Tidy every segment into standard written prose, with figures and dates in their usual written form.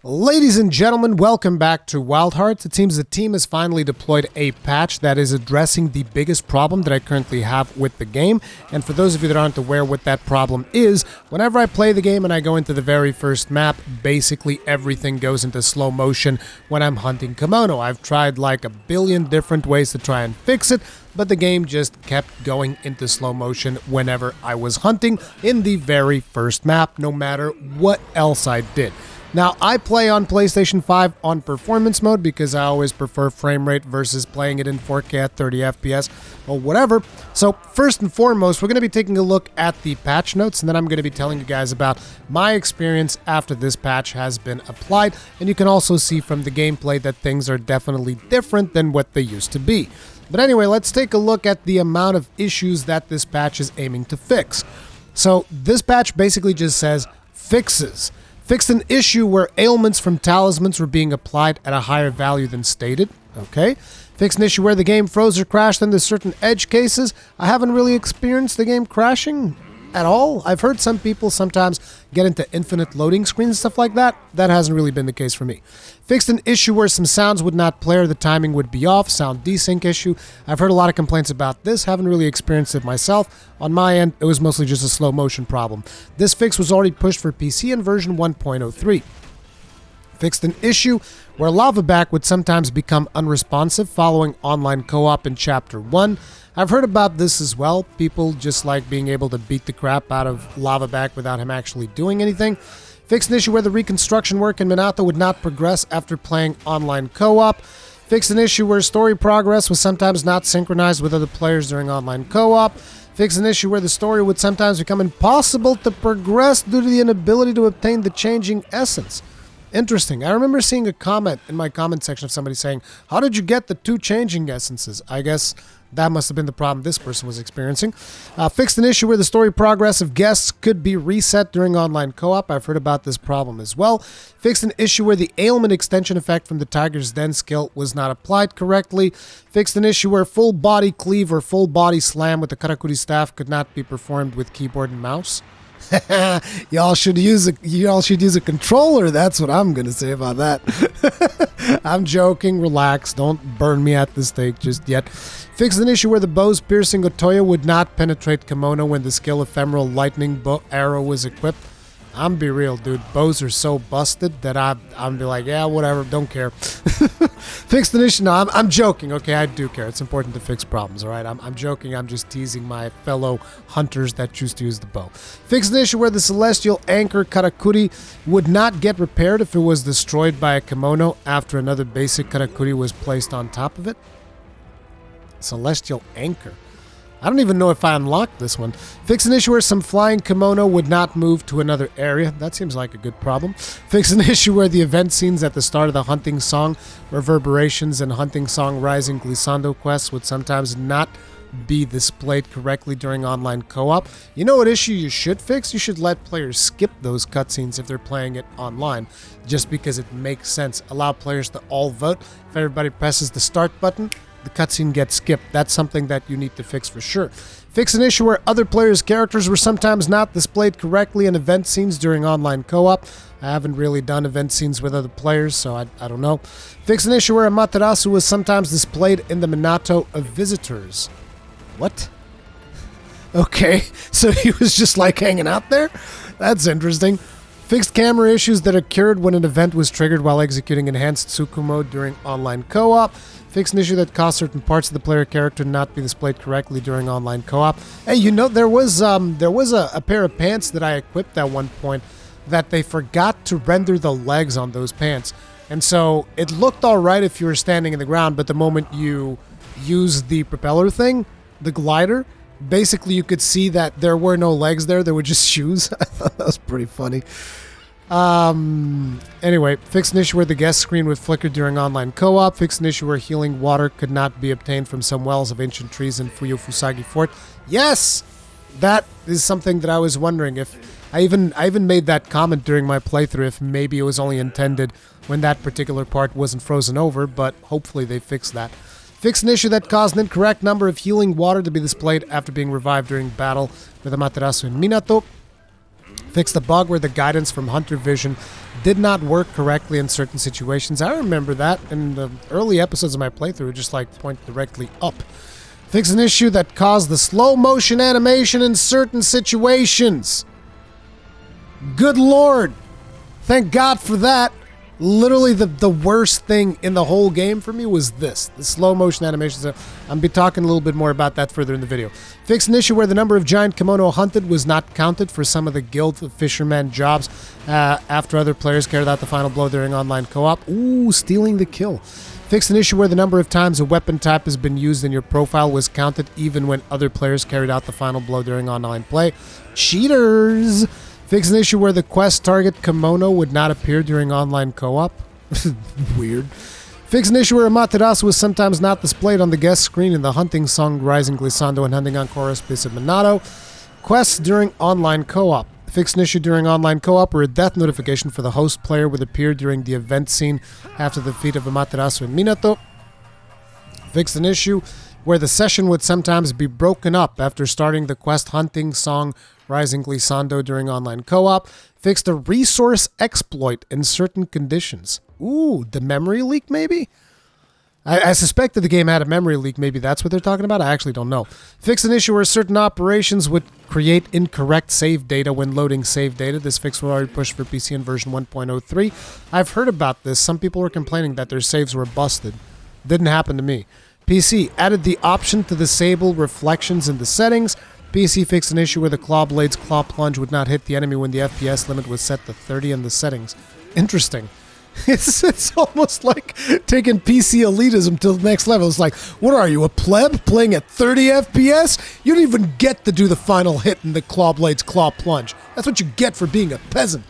Ladies and gentlemen, welcome back to Wild Hearts. It seems the team has finally deployed a patch that is addressing the biggest problem that I currently have with the game. And for those of you that aren't aware what that problem is, whenever I play the game and I go into the very first map, basically everything goes into slow motion when I'm hunting kimono. I've tried like a billion different ways to try and fix it, but the game just kept going into slow motion whenever I was hunting in the very first map, no matter what else I did. Now, I play on PlayStation 5 on performance mode because I always prefer frame rate versus playing it in 4K at 30 FPS or whatever. So first and foremost, we're going to be taking a look at the patch notes, and then I'm going to be telling you guys about my experience after this patch has been applied. And you can also see from the gameplay that things are definitely different than what they used to be. But anyway, let's take a look at the amount of issues that this patch is aiming to fix. So this patch basically just says fixes. Fixed an issue where ailments from talismans were being applied at a higher value than stated. Okay. Fixed an issue where the game froze or crashed under certain edge cases. I haven't really experienced the game crashing at all. I've heard some people sometimes get into infinite loading screens and stuff like that. That hasn't really been the case for me. Fixed an issue where some sounds would not play or the timing would be off. Sound desync issue. I've heard a lot of complaints about this. Haven't really experienced it myself. On my end, it was mostly just a slow motion problem. This fix was already pushed for PC in version 1.03. Fixed an issue where lava back would sometimes become unresponsive following online co-op in Chapter 1. I've heard about this as well. People just like being able to beat the crap out of lava back without him actually doing anything. Fixed an issue where the reconstruction work in Minato would not progress after playing online co-op. Fixed an issue where story progress was sometimes not synchronized with other players during online co-op. Fixed an issue where the story would sometimes become impossible to progress due to the inability to obtain the changing essence. Interesting. I remember seeing a comment in my comment section of somebody saying, how did you get the 2 changing essences? I guess that must have been the problem this person was experiencing. Fixed an issue where the story progress of guests could be reset during online co-op. I've heard about this problem as well. Fixed an issue where the ailment extension effect from the Tiger's Den skill was not applied correctly. Fixed an issue where full body cleave or full body slam with the Karakuri staff could not be performed with keyboard and mouse. Y'all should use a controller. That's what I'm gonna say about that. I'm joking. Relax. Don't burn me at the stake just yet. Fixed an issue where the bow's piercing Otoya would not penetrate kimono when the skill ephemeral lightning bow arrow was equipped. I'm be real, dude. Bows are so busted that I'm be like, yeah, whatever, don't care. Fixed an issue. No, I'm joking. Okay, I do care. It's important to fix problems. All right, I'm joking. I'm just teasing my fellow hunters that choose to use the bow. Fixed an issue where the celestial anchor karakuri would not get repaired if it was destroyed by a kimono after another basic karakuri was placed on top of it. Celestial anchor. I don't even know if I unlocked this one. Fix an issue where some flying kimono would not move to another area. That seems like a good problem. Fix an issue where the event scenes at the start of the hunting song, reverberations, and hunting song rising glissando quests would sometimes not be displayed correctly during online co-op. You know what issue you should fix? You should let players skip those cutscenes if they're playing it online, just because it makes sense. Allow players to all vote. If everybody presses the start button, the cutscene gets skipped. That's something that you need to fix for sure. Fix an issue where other players' characters were sometimes not displayed correctly in event scenes during online co-op. I haven't really done event scenes with other players, so I don't know. Fix an issue where Amaterasu was sometimes displayed in the Minato of visitors. What? Okay, so he was just like hanging out there? That's interesting. Fixed camera issues that occurred when an event was triggered while executing enhanced Tsuku mode during online co-op. Fixed an issue that caused certain parts of the player character not be displayed correctly during online co-op. Hey, you know, there was a pair of pants that I equipped at one point that they forgot to render the legs on those pants. And so it looked all right if you were standing in the ground, but the moment you use the propeller thing, the glider, basically you could see that there were no legs there were just shoes. I thought that was pretty funny. Anyway, fixed an issue where the guest screen would flicker during online co-op. Fixed an issue where healing water could not be obtained from some wells of ancient trees in Fuyofusagi Fort. Yes! That is something that I was wondering if... I even made that comment during my playthrough if maybe it was only intended when that particular part wasn't frozen over, but hopefully they fixed that. Fixed an issue that caused an incorrect number of healing water to be displayed after being revived during battle with Amaterasu and Minato. Fixed the bug where the guidance from Hunter Vision did not work correctly in certain situations. I remember that in the early episodes of my playthrough, just like point directly up. Fixed an issue that caused the slow motion animation in certain situations. Good Lord. Thank God for that. Literally the worst thing in the whole game for me was this. The slow motion animations. I'll be talking a little bit more about that further in the video. Fixed an issue where the number of giant kimono hunted was not counted for some of the guild fisherman jobs after other players carried out the final blow during online co-op. Ooh, stealing the kill. Fixed an issue where the number of times a weapon type has been used in your profile was counted even when other players carried out the final blow during online play. Cheaters! Fixed an issue where the quest target kimono would not appear during online co-op. Weird. Fixed an issue where Amaterasu was sometimes not displayed on the guest screen in the hunting song Rising Glissando and Hunting on Chorus Minato. Quests during online co-op. Fixed an issue during online co-op where a death notification for the host player would appear during the event scene after the defeat of Amaterasu and Minato. Fixed an issue where the session would sometimes be broken up after starting the quest hunting song Rising Glissando during online co-op. Fixed a resource exploit in certain conditions. Ooh, the memory leak maybe? I suspect that the game had a memory leak. Maybe that's what they're talking about. I actually don't know. Fixed an issue where certain operations would create incorrect save data when loading save data. This fix was already pushed for PC in version 1.03. I've heard about this. Some people were complaining that their saves were busted. Didn't happen to me. PC added the option to disable reflections in the settings. PC fixed an issue where the Claw Blade's Claw Plunge would not hit the enemy when the FPS limit was set to 30 in the settings. Interesting. It's almost like taking PC elitism to the next level. It's like, what are you, a pleb playing at 30 FPS? You don't even get to do the final hit in the Claw Blade's Claw Plunge. That's what you get for being a peasant.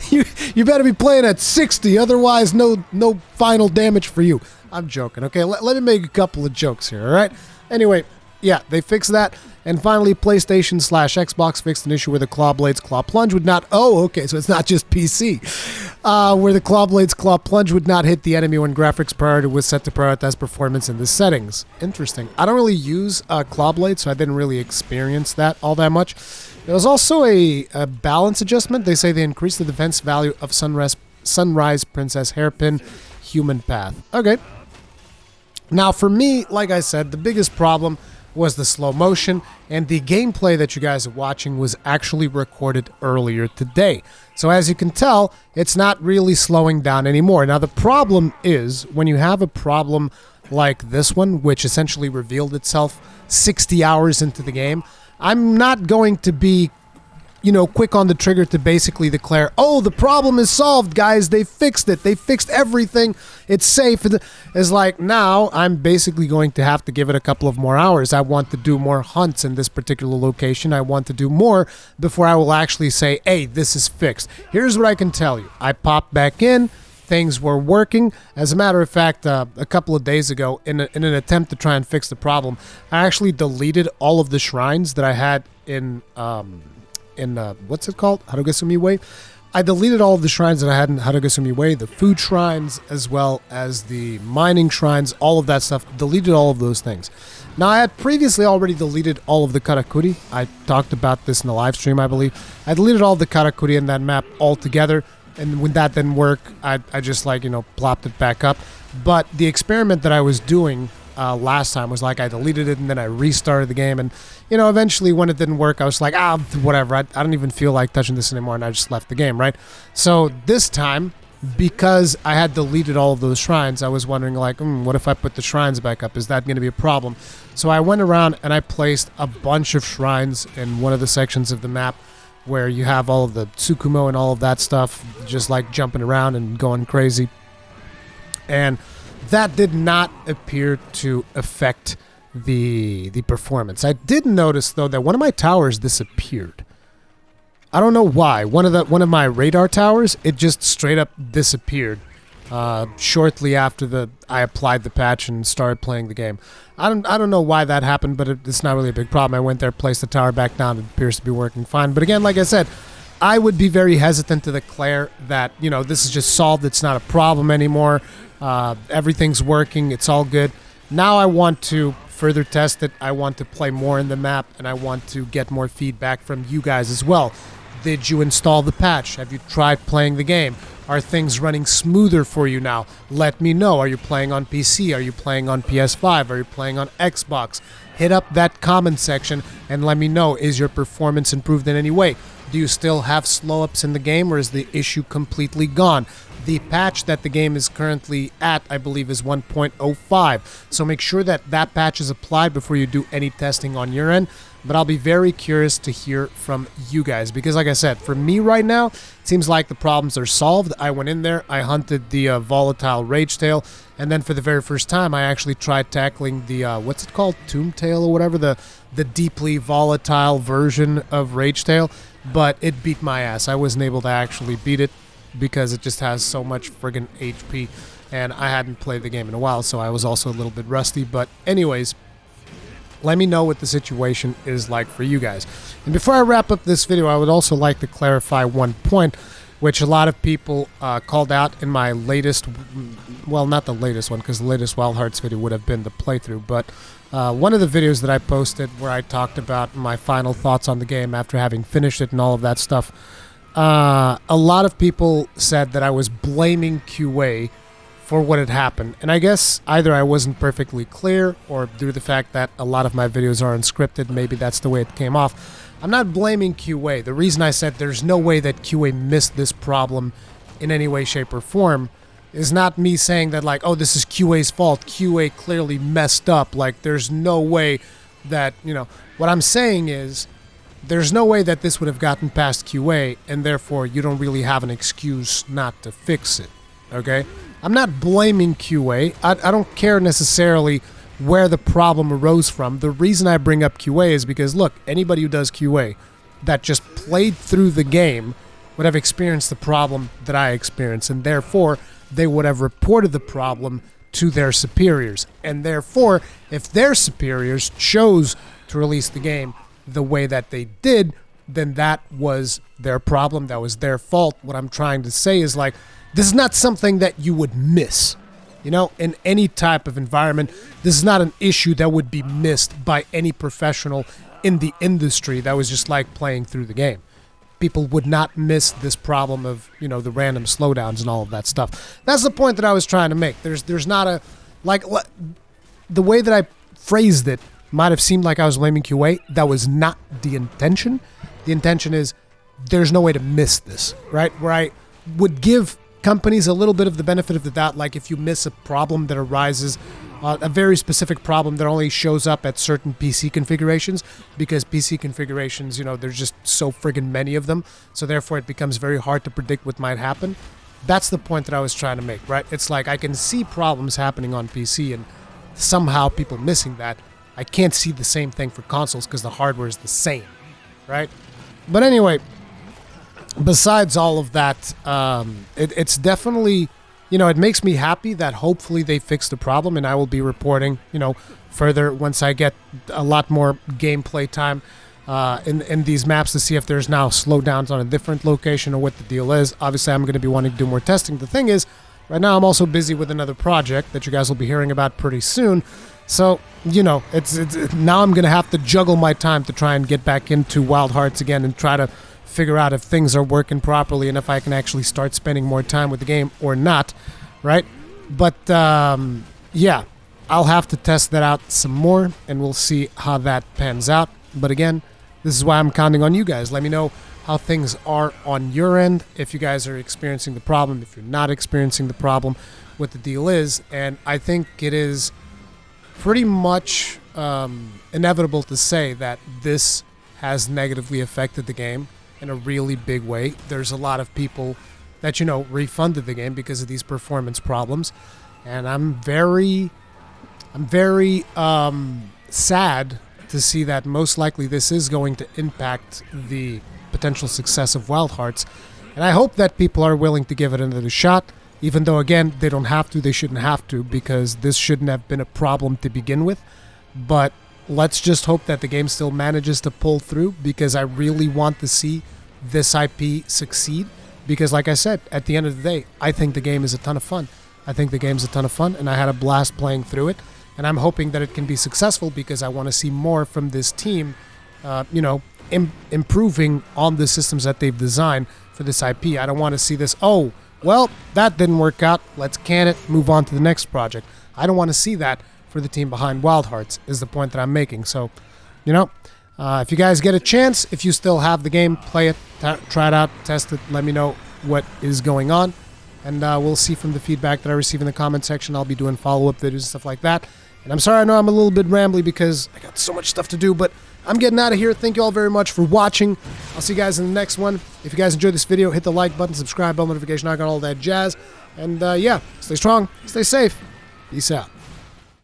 You better be playing at 60, otherwise no final damage for you. I'm joking, okay? Let me make a couple of jokes here, all right? Anyway, yeah, they fixed that. And finally, PlayStation/Xbox fixed an issue where the Claw Blade's Claw Plunge would not... Oh, okay, so it's not just PC. Where the Claw Blade's Claw Plunge would not hit the enemy when graphics priority was set to prioritize performance in the settings. Interesting. I don't really use Claw Blade, so I didn't really experience that all that much. There was also a balance adjustment. They say they increased the defense value of Sunrise Princess Hairpin Human Path. Okay. Now, for me, like I said, the biggest problem was the slow motion, and the gameplay that you guys are watching was actually recorded earlier today. So as you can tell, it's not really slowing down anymore. Now the problem is, when you have a problem like this one, which essentially revealed itself 60 hours into the game, I'm not going to be, quick on the trigger to basically declare, oh, the problem is solved, guys. They fixed it. They fixed everything. It's safe. It's like, now I'm basically going to have to give it a couple of more hours. I want to do more hunts in this particular location. I want to do more before I will actually say, hey, this is fixed. Here's what I can tell you. I popped back in. Things were working. As a matter of fact, a couple of days ago, in an attempt to try and fix the problem, I actually deleted all of the shrines that I had in what's it called? Harugasumi Way. I deleted all of the shrines that I had in Harugasumi Way, the food shrines, as well as the mining shrines, all of that stuff. Deleted all of those things. Now, I had previously already deleted all of the karakuri. I talked about this in the live stream, I believe. I deleted all the karakuri in that map altogether, and when that didn't work, I just plopped it back up. But the experiment that I was doing last time was like I deleted it and then I restarted the game, and eventually when it didn't work, I was like, whatever, I don't even feel like touching this anymore, and I just left the game, right? So this time, because I had deleted all of those shrines, I was wondering like, what if I put the shrines back up? Is that going to be a problem? So I went around and I placed a bunch of shrines in one of the sections of the map where you have all of the Tsukumo and all of that stuff just like jumping around and going crazy, and that did not appear to affect the performance. I did notice though that one of my towers disappeared. I don't know why. One of my radar towers, it just straight up disappeared shortly after I applied the patch and started playing the game. I don't know why that happened, but it's not really a big problem. I went there, placed the tower back down. It appears to be working fine. But again, like I said, I would be very hesitant to declare that this is just solved. It's not a problem anymore. Everything's working. It's all good. Now I want to further test it. I want to play more in the map, and I want to get more feedback from you guys as well. Did you install the patch? Have you tried playing the game? Are things running smoother for you now? Let me know. Are you playing on PC? Are you playing on PS5? Are you playing on Xbox? Hit up that comment section and let me know, is your performance improved in any way? Do you still have slow-ups in the game, or is the issue completely gone? The patch that the game is currently at, I believe, is 1.05. So make sure that that patch is applied before you do any testing on your end. But I'll be very curious to hear from you guys, because like I said, for me right now, it seems like the problems are solved. I went in there, I hunted the volatile rage tail, and then for the very first time, I actually tried tackling the, what's it called? Tomb tail or whatever, the deeply volatile version of rage tail, but it beat my ass. I wasn't able to actually beat it because it just has so much friggin' HP, and I hadn't played the game in a while, so I was also a little bit rusty. But anyways, let me know what the situation is like for you guys. And before I wrap up this video, I would also like to clarify one point, which a lot of people called out in my latest, well, not the latest one, because the latest Wild Hearts video would have been the playthrough, but one of the videos that I posted where I talked about my final thoughts on the game after having finished it and all of that stuff, a lot of people said that I was blaming QA for what had happened. And I guess either I wasn't perfectly clear, or due to the fact that a lot of my videos are unscripted, maybe that's the way it came off. I'm not blaming QA. The reason I said there's no way that QA missed this problem in any way, shape, or form is not me saying that, like, oh, this is QA's fault. QA clearly messed up. Like, there's no way that, you know, what I'm saying is there's no way that this would have gotten past QA, and therefore you don't really have an excuse not to fix it, okay? I'm not blaming QA. I don't care necessarily where the problem arose from. The reason I bring up QA is because, look, anybody who does QA that just played through the game would have experienced the problem that I experienced, and therefore they would have reported the problem to their superiors. And therefore, if their superiors chose to release the game the way that they did, then that was their problem. That was their fault. What I'm trying to say is, like, this is not something that you would miss, you know, in any type of environment. This is not an issue that would be missed by any professional in the industry that was just like playing through the game. People would not miss this problem of, you know, the random slowdowns and all of that stuff. That's the point that I was trying to make. There's not a, like, the way that I phrased it might have seemed like I was blaming QA. That was not the intention. The intention is there's no way to miss this, right? Where I would give companies a little bit of the benefit of the doubt, like if you miss a problem that arises, a very specific problem that only shows up at certain PC configurations, because PC configurations, you know, there's just so friggin' many of them, so therefore it becomes very hard to predict what might happen. That's the point that I was trying to make, right? It's like I can see problems happening on PC and somehow people missing that. I can't see the same thing for consoles because the hardware is the same, right? But anyway, besides all of that, it's definitely, you know, it makes me happy that hopefully they fix the problem, and I will be reporting, you know, further once I get a lot more gameplay time in these maps to see if there's now slowdowns on a different location or what the deal is. Obviously, I'm going to be wanting to do more testing. The thing is, right now I'm also busy with another project that you guys will be hearing about pretty soon. So, you know, it's now I'm going to have to juggle my time to try and get back into Wild Hearts again and try to figure out if things are working properly and if I can actually start spending more time with the game or not, right? But, yeah, I'll have to test that out some more, and we'll see how that pans out. But again, this is why I'm counting on you guys. Let me know how things are on your end, if you guys are experiencing the problem, if you're not experiencing the problem, what the deal is. And I think it is pretty much inevitable to say that this has negatively affected the game in a really big way. There's a lot of people that, you know, refunded the game because of these performance problems, and I'm very sad to see that most likely this is going to impact the potential success of Wild Hearts. And I hope that people are willing to give it another shot, even though, again, they don't have to, they shouldn't have to, because this shouldn't have been a problem to begin with. But let's just hope that the game still manages to pull through, because I really want to see this IP succeed. Because, like I said, at the end of the day, I think the game is a ton of fun. I think the game's a ton of fun, and I had a blast playing through it. And I'm hoping that it can be successful, because I want to see more from this team, you know, improving on the systems that they've designed for this IP. I don't want to see this, oh, well, that didn't work out. Let's can it, move on to the next project. I don't want to see that for the team behind Wild Hearts, is the point that I'm making. So, you know, if you guys get a chance, if you still have the game, play it, try it out, test it, let me know what is going on. And we'll see from the feedback that I receive in the comment section. I'll be doing follow-up videos and stuff like that. And I'm sorry, I know I'm a little bit rambly because I got so much stuff to do, but I'm getting out of here. Thank you all very much for watching. I'll see you guys in the next one. If you guys enjoyed this video, hit the like button, subscribe, bell notification icon, all that jazz. And yeah, stay strong, stay safe. Peace out.